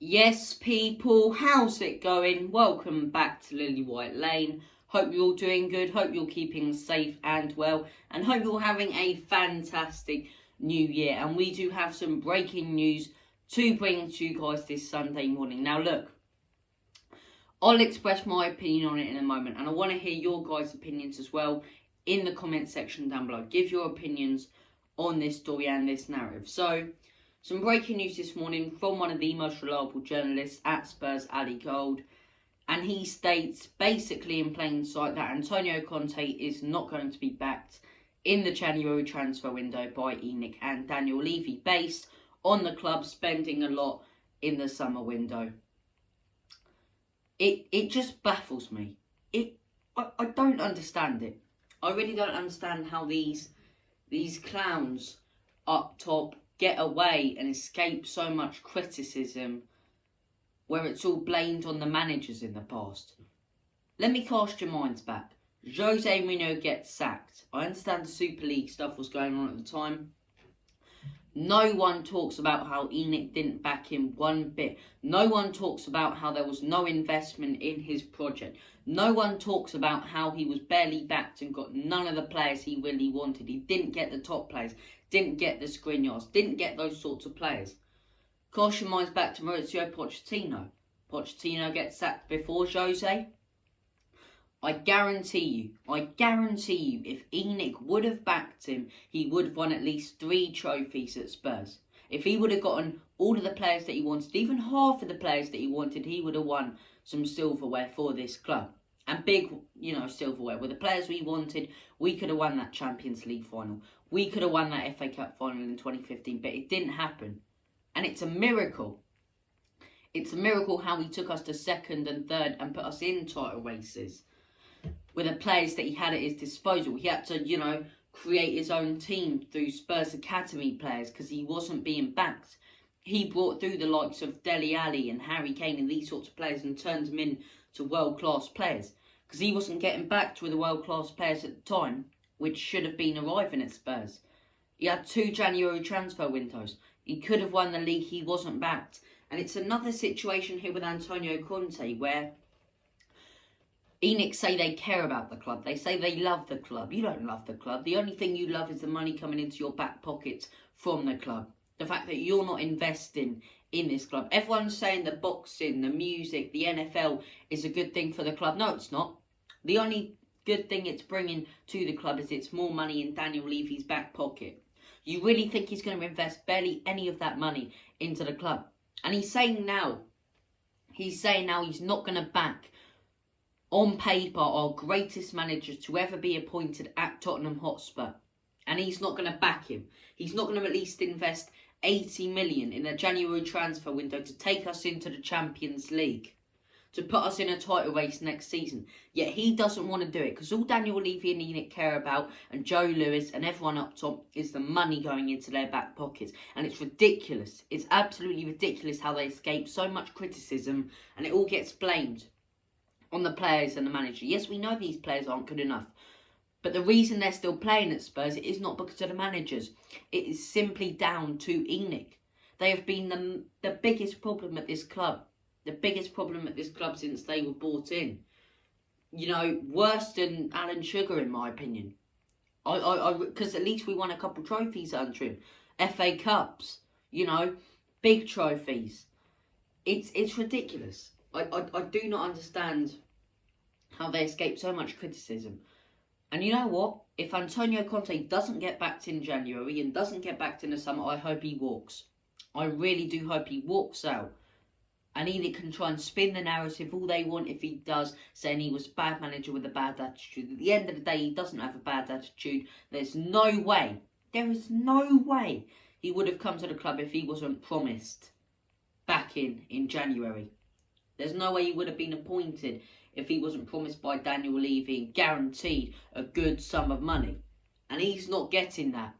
Yes, people, how's it going? Welcome back to Lilywhite Lane. Hope you're all doing good, hope you're keeping safe and well, and hope you're having a fantastic new year. And we do have some breaking news to bring to you guys this Sunday morning. Now look, I'll express my opinion on it in a moment, and I want to hear your guys' opinions as well in the comment section down below. Give your opinions on this story and this narrative. So, some breaking news this morning from one of the most reliable journalists at Spurs, Ali Gold, and he states basically in plain sight that Antonio Conte is not going to be backed in the January transfer window by Enic and Daniel Levy, based on the club spending a lot in the summer window. It just baffles me. I don't understand it. I really don't understand how these clowns up top get away and escape so much criticism where it's all blamed on the managers in the past. Let me cast your minds back. Jose Mourinho gets sacked. I understand the Super League stuff was going on at the time. No one talks about how Enic didn't back him one bit. No one talks about how there was no investment in his project. No one talks about how he was barely backed and got none of the players he really wanted. He didn't get the top players, didn't get the Skriniars, didn't get those sorts of players. Cast your minds back to Mauricio Pochettino. Pochettino gets sacked before Jose. I guarantee you, if Enic would have backed him, he would have won at least 3 trophies at Spurs. If he would have gotten all of the players that he wanted, even half of the players that he wanted, he would have won some silverware for this club. And big, silverware. With the players we wanted, we could have won that Champions League final. We could have won that FA Cup final in 2015, but it didn't happen. And it's a miracle. It's a miracle how he took us to 2nd and 3rd and put us in title races with the players that he had at his disposal. He had to, create his own team through Spurs Academy players because he wasn't being backed. He brought through the likes of Dele Alli and Harry Kane and these sorts of players and turned them into world-class players because he wasn't getting backed with the world-class players at the time, which should have been arriving at Spurs. He had 2 January transfer windows. He could have won the league, he wasn't backed. And it's another situation here with Antonio Conte where Enic say they care about the club. They say they love the club. You don't love the club. The only thing you love is the money coming into your back pockets from the club. The fact that you're not investing in this club. Everyone's saying the boxing, the music, the NFL is a good thing for the club. No, it's not. The only good thing it's bringing to the club is it's more money in Daniel Levy's back pocket. You really think he's going to invest barely any of that money into the club? And he's saying now he's not going to back, on paper, our greatest manager to ever be appointed at Tottenham Hotspur. And he's not going to back him. He's not going to at least invest 80 million in the January transfer window to take us into the Champions League, to put us in a title race next season. Yet he doesn't want to do it because all Daniel Levy and Enic care about, and Joe Lewis and everyone up top, is the money going into their back pockets. And it's ridiculous. It's absolutely ridiculous how they escape so much criticism and it all gets blamed on the players and the manager. Yes, we know these players aren't good enough, but the reason they're still playing at Spurs is not because of the managers. It is simply down to Enic. They have been the biggest problem at this club. The biggest problem at this club since they were brought in. Worse than Alan Sugar, in my opinion. Because at least we won a couple trophies under him. FA Cups, big trophies. It's ridiculous. I do not understand how they escape so much criticism. And you know what? If Antonio Conte doesn't get backed in January and doesn't get backed in the summer, I hope he walks. I really do hope he walks out. And Enic can try and spin the narrative all they want if he does, saying he was a bad manager with a bad attitude. At the end of the day, he doesn't have a bad attitude. There is no way he would have come to the club if he wasn't promised back in January. There's no way he would have been appointed if he wasn't promised by Daniel Levy and guaranteed a good sum of money. And he's not getting that.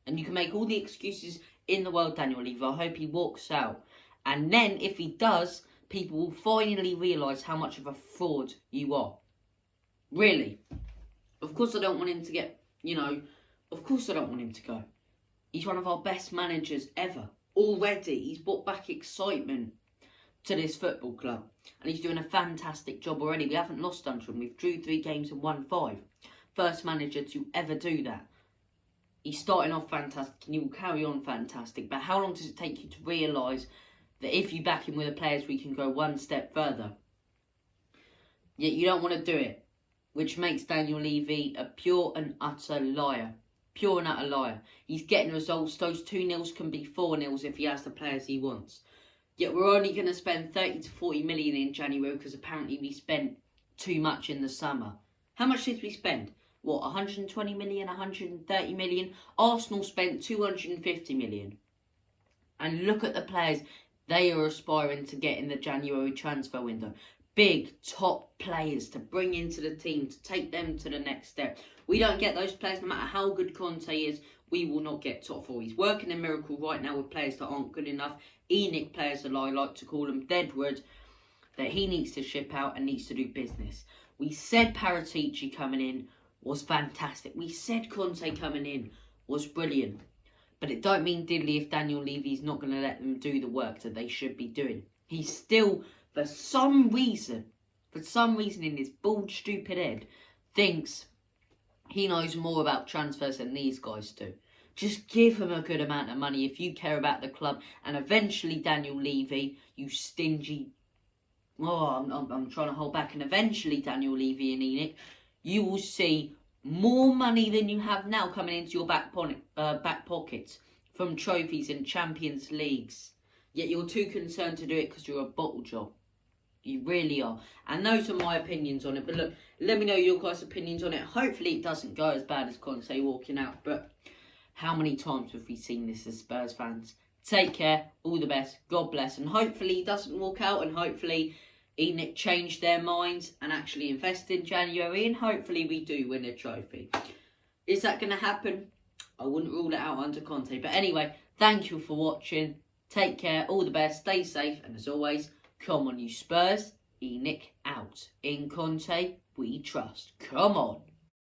And you can make all the excuses in the world, Daniel Levy. I hope he walks out. And then, if he does, people will finally realise how much of a fraud you are. Really. Of course I don't want him to get, of course I don't want him to go. He's one of our best managers ever. Already, he's brought back excitement to this football club. And he's doing a fantastic job already. We haven't lost under him. We've drew 3 games and won 5. First manager to ever do that. He's starting off fantastic and he will carry on fantastic. But how long does it take you to realise that if you back him with the players, we can go one step further? Yet you don't want to do it, which makes Daniel Levy a pure and utter liar. Pure and utter liar. He's getting results. Those 2-0s can be 4-0s if he has the players he wants. Yet we're only going to spend 30 to 40 million in January because apparently we spent too much in the summer. How much did we spend? What, 120 million, 130 million? Arsenal spent 250 million. And look at the players they are aspiring to get in the January transfer window. Big, top players to bring into the team, to take them to the next step. We don't get those players, no matter how good Conte is, we will not get top 4. He's working a miracle right now with players that aren't good enough. Enic players, as I like to call them, Deadwood, that he needs to ship out and needs to do business. We said Paratici coming in was fantastic. We said Conte coming in was brilliant. But it don't mean diddly if Daniel Levy's not going to let them do the work that they should be doing. He's still, for some reason in his bald, stupid head, thinks he knows more about transfers than these guys do. Just give him a good amount of money if you care about the club. And eventually, Daniel Levy, you stingy... Oh, I'm trying to hold back. And eventually, Daniel Levy and Enic, you will see more money than you have now coming into your back pockets from trophies and Champions Leagues. Yet you're too concerned to do it because you're a bottle job. You really are. And those are my opinions on it. But look, let me know your guys' opinions on it. Hopefully it doesn't go as bad as Conte walking out. But how many times have we seen this as Spurs fans? Take care. All the best. God bless. And hopefully he doesn't walk out. And hopefully Enic changed their minds and actually invest in January. And hopefully we do win a trophy. Is that going to happen? I wouldn't rule it out under Conte. But anyway, thank you for watching. Take care. All the best. Stay safe. And as always, come on, you Spurs. Enic out. In Conte, we trust. Come on.